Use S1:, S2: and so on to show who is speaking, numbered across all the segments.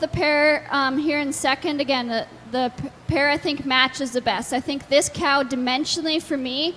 S1: the pair here in second. Again, the pair I think matches the best. I think this cow dimensionally for me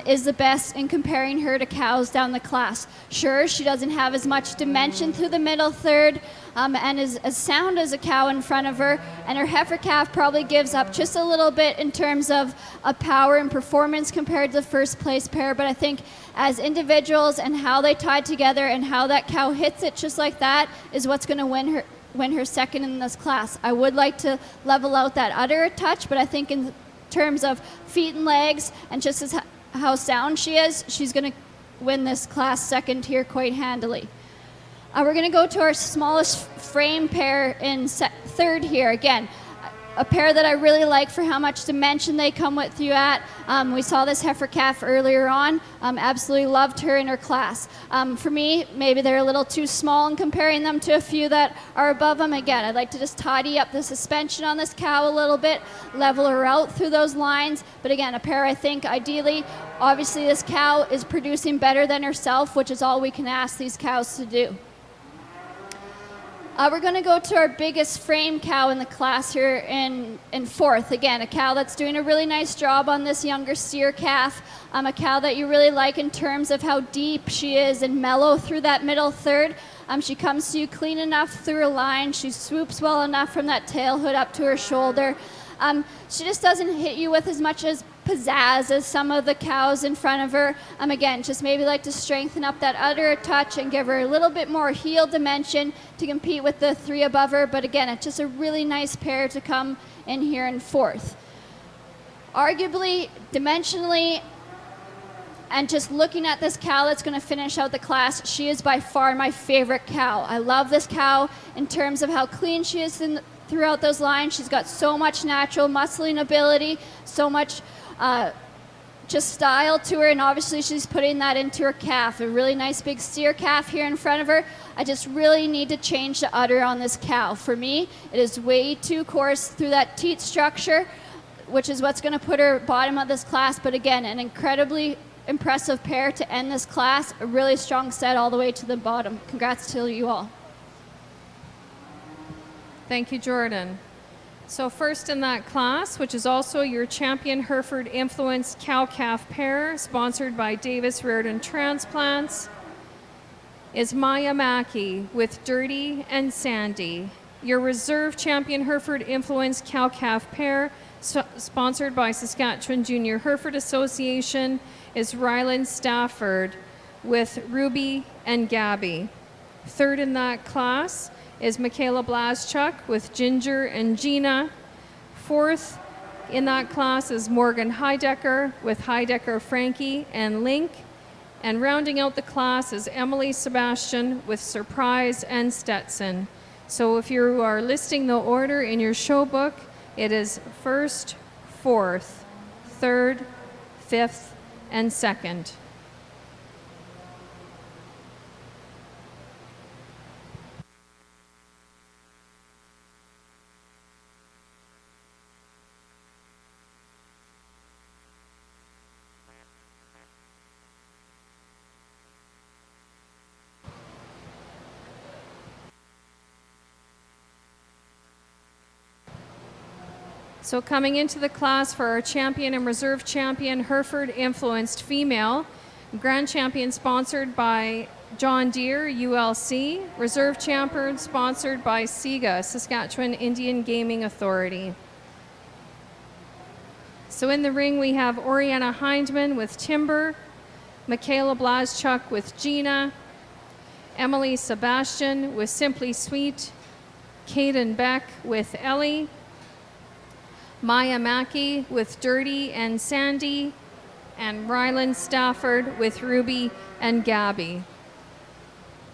S1: is the best in comparing her to cows down the class. Sure, she doesn't have as much dimension through the middle third and is as sound as a cow in front of her, and her heifer calf probably gives up just a little bit in terms of power and performance compared to the first place pair, but I think as individuals and how they tied together and how that cow hits it just like that is what's going to win her second in this class. I would like to level out that udder a touch, but I think in terms of feet and legs and just as how sound she is, she's going to win this class second here quite handily. We're going to go to our smallest frame pair in third here. Again, a pair that I really like for how much dimension they come with you at. We saw this heifer calf earlier on. Absolutely loved her in her class. For me, maybe they're a little too small in comparing them to a few that are above them. Again, I'd like to just tidy up the suspension on this cow a little bit, level her out through those lines. But again, a pair I think ideally, obviously this cow is producing better than herself, which is all we can ask these cows to do. We're going to go to our biggest frame cow in the class here in fourth. Again, a cow that's doing a really nice job on this younger steer calf. A cow that you really like in terms of how deep she is and mellow through that middle third. She comes to you clean enough through her line. She swoops well enough from that tail hood up to her shoulder. She just doesn't hit you with as much as pizzazz as some of the cows in front of her. Again, just maybe like to strengthen up that udder a touch and give her a little bit more heel dimension to compete with the three above her. But again, it's just a really nice pair to come in here in fourth. Arguably, dimensionally, and just looking at this cow that's going to finish out the class, she is by far my favorite cow. I love this cow in terms of how clean she is throughout those lines. She's got so much natural muscling ability, so much just style to her, and obviously she's putting that into her calf. A really nice big steer calf here in front of her. I just really need to change the udder on this cow. For me, it is way too coarse through that teat structure, which is what's going to put her bottom of this class. But again, an incredibly impressive pair to end this class. A really strong set all the way to the bottom. Congrats to you all.
S2: Thank you, Jordan. So first in that class, which is also your champion Hereford Influence cow-calf pair, sponsored by Davis Reardon Transplants, is Maya Mackey with Dirty and Sandy. Your reserve champion Hereford Influence cow-calf pair, sponsored by Saskatchewan Junior Hereford Association, is Ryland Stafford with Ruby and Gabby. Third in that class is Michaela Blaschuk with Ginger and Gina. Fourth in that class is Morgan Heidecker with Heidecker, Frankie, and Link. And rounding out the class is Emily Sebastian with Surprise and Stetson. So if you are listing the order in your show book, it is first, fourth, third, fifth, and second. So coming into the class for our champion and reserve champion, Hereford Influenced Female, grand champion sponsored by John Deere, ULC, reserve champion sponsored by SIGA, Saskatchewan Indian Gaming Authority. So in the ring we have Oriana Hindman with Timber, Michaela Blaschuk with Gina, Emily Sebastian with Simply Sweet, Caden Beck with Ellie, Maya Mackey with Dirty and Sandy, and Ryland Stafford with Ruby and Gabby.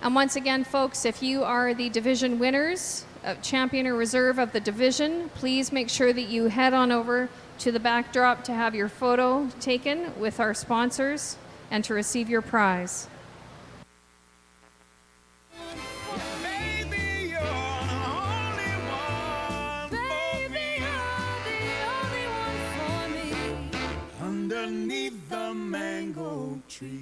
S2: And once again, folks, if you are the division winners, champion or reserve of the division, please make sure that you head on over to the backdrop to have your photo taken with our sponsors and to receive your prize.
S3: Underneath the mango tree.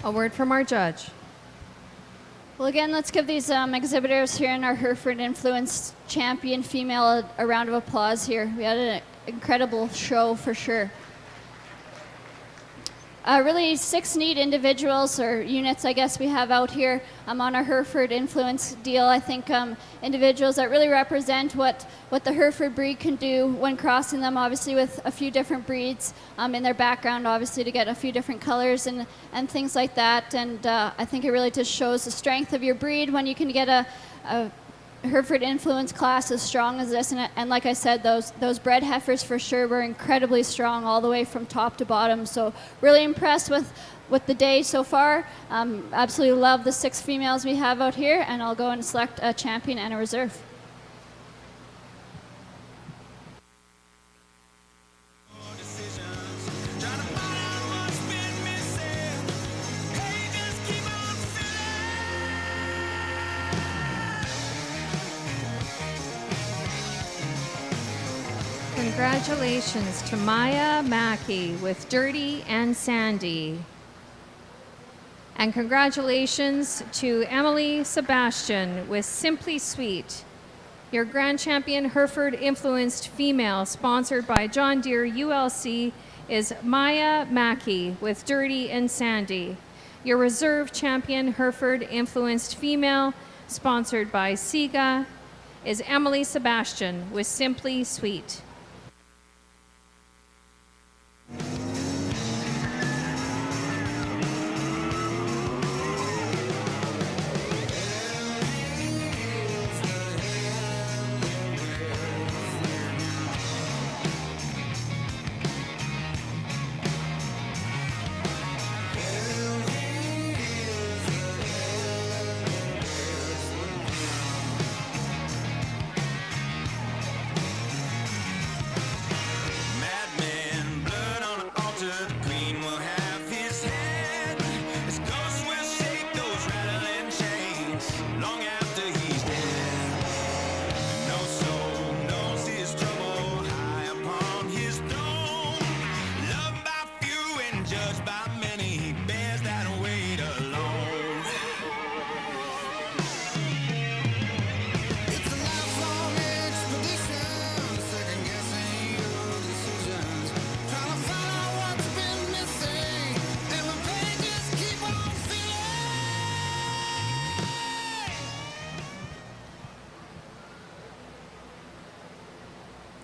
S2: A word from our judge.
S1: Well, again, let's give these exhibitors here in our Hereford Influence champion female a round of applause here. We had an incredible show for sure. Really 6 neat individuals or units, I guess, we have out here on our Hereford Influence deal. I think individuals that really represent what the Hereford breed can do when crossing them, obviously with a few different breeds in their background, obviously to get a few different colors and things like that. And I think it really just shows the strength of your breed when you can get a Hereford Influence class as strong as this, and like I said, those bred heifers for sure were incredibly strong all the way from top to bottom. So really impressed with the day so far. Absolutely love the 6 females we have out here, and I'll go and select a champion and a reserve.
S2: Congratulations to Maya Mackey with Dirty and Sandy. And congratulations to Emily Sebastian with Simply Sweet. Your Grand Champion Hereford Influenced Female, sponsored by John Deere ULC, is Maya Mackey with Dirty and Sandy. Your Reserve Champion Hereford Influenced Female, sponsored by SIGA, is Emily Sebastian with Simply Sweet.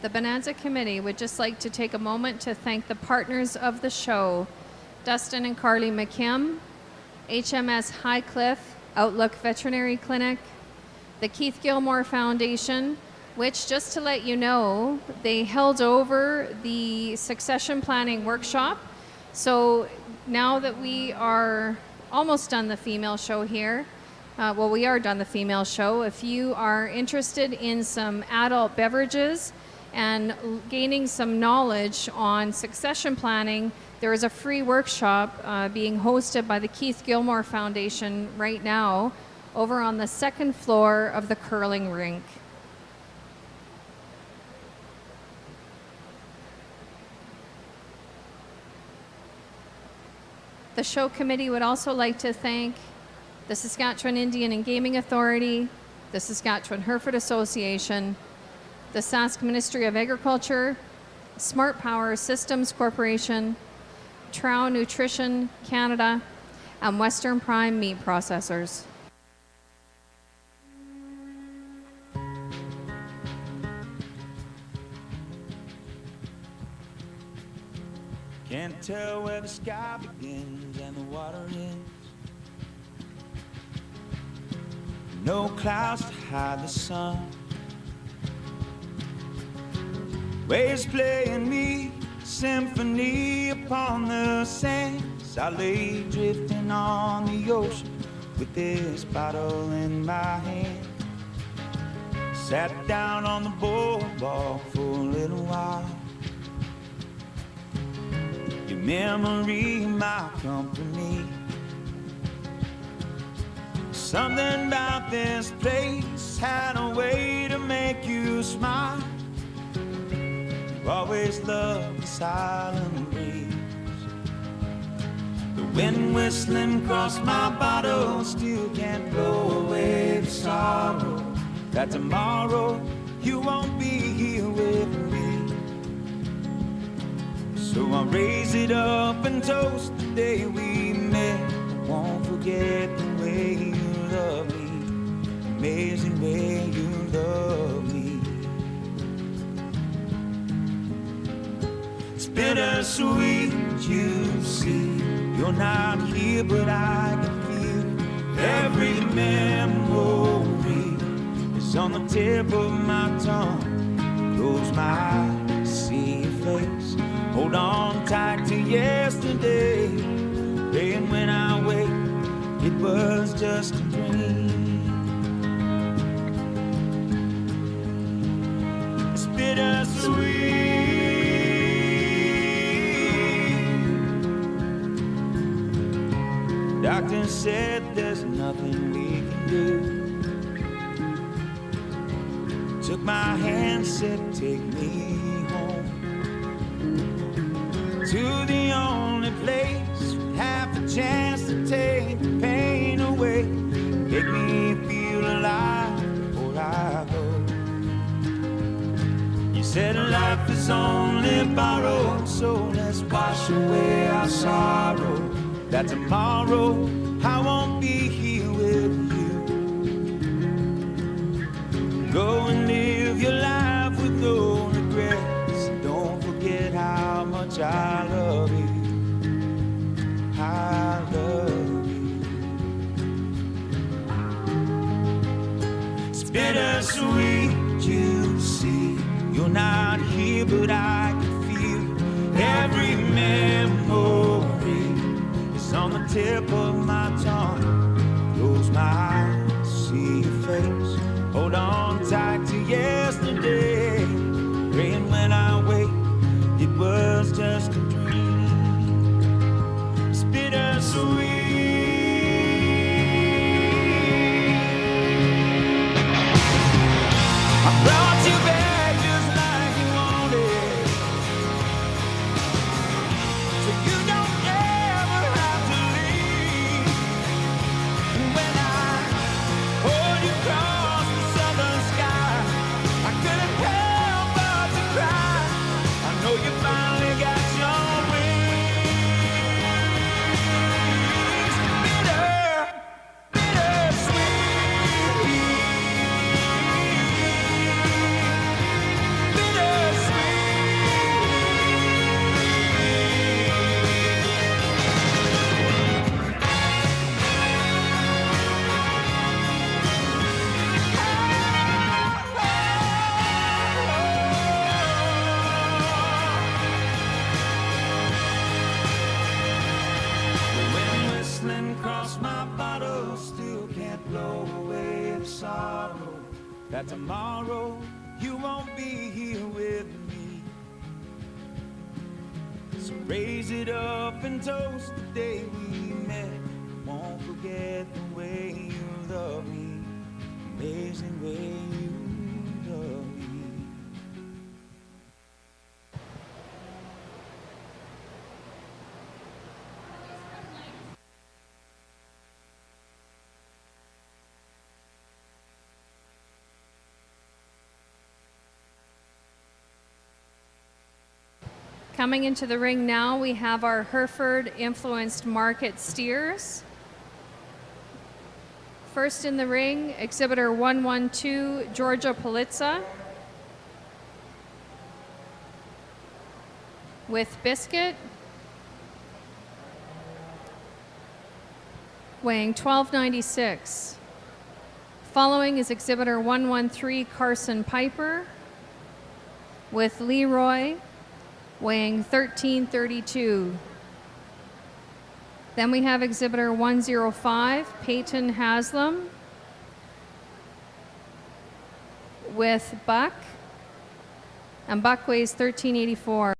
S2: The Bonanza Committee would just like to take a moment to thank the partners of the show, Dustin and Carly McKim, HMS Highcliffe, Outlook Veterinary Clinic, the Keith Gilmore Foundation, which, just to let you know, they held over the succession planning workshop. So now that we are almost done the female show here, we are done the female show. If you are interested in some adult beverages and gaining some knowledge on succession planning, there is a free workshop being hosted by the Keith Gilmore Foundation right now over on the 2nd floor of the curling rink. The show committee would also like to thank the Saskatchewan Indian and Gaming Authority, the Saskatchewan Hereford Association, the Sask Ministry of Agriculture, Smart Power Systems Corporation, Trow Nutrition Canada, and Western Prime Meat Processors.
S3: Can't tell where the sky begins and the water ends. No clouds to hide the sun. Waves playing me a symphony upon the sands. I lay drifting on the ocean with this bottle in my hand. Sat down on the boardwalk for a little while. Your memory, my company. Something about this place had a way to make you smile. You've always loved the silent breeze, the Wind whistling across my bottle still can't blow away the sorrow that tomorrow you won't be here with me. So I'll raise it up and toast the day we met. I won't forget the way you love me, amazing way you love me. It's bittersweet, you see. You're not here, but I can feel every memory is on the tip of my tongue. Close my eyes, see your face. Hold on tight to yesterday. Praying when I wake, it was just a dream. It's bittersweet. Doctor said there's nothing we can do. Took my hand, said take me home to the only place with half a chance to take the pain away. Make me feel alive before I go. You said life is only borrowed, so let's wash away our sorrow that tomorrow I won't be here with you. Go and live your life with no regrets. Don't forget how much I love you. I love you. It's bittersweet, you see. You're not here, but I can feel every memory on the tip of my tongue. Close my eyes, see your face. Hold on tight to yesterday. Praying when I wake, it was just a dream. It's bittersweet. I brought you back just like you wanted, so you don't that tomorrow you won't be here with me. So raise it up and toast the day we met. Won't forget the way you love me, amazing way you love me.
S2: Coming into the ring now, we have our Hereford-influenced market steers. First in the ring, exhibitor 112, Georgia Politza, with Biscuit, weighing 1296. Following is exhibitor 113, Carson Piper, with Leroy, weighing 1332. Then we have exhibitor 105, Peyton Haslam, with Buck, and Buck weighs 1384.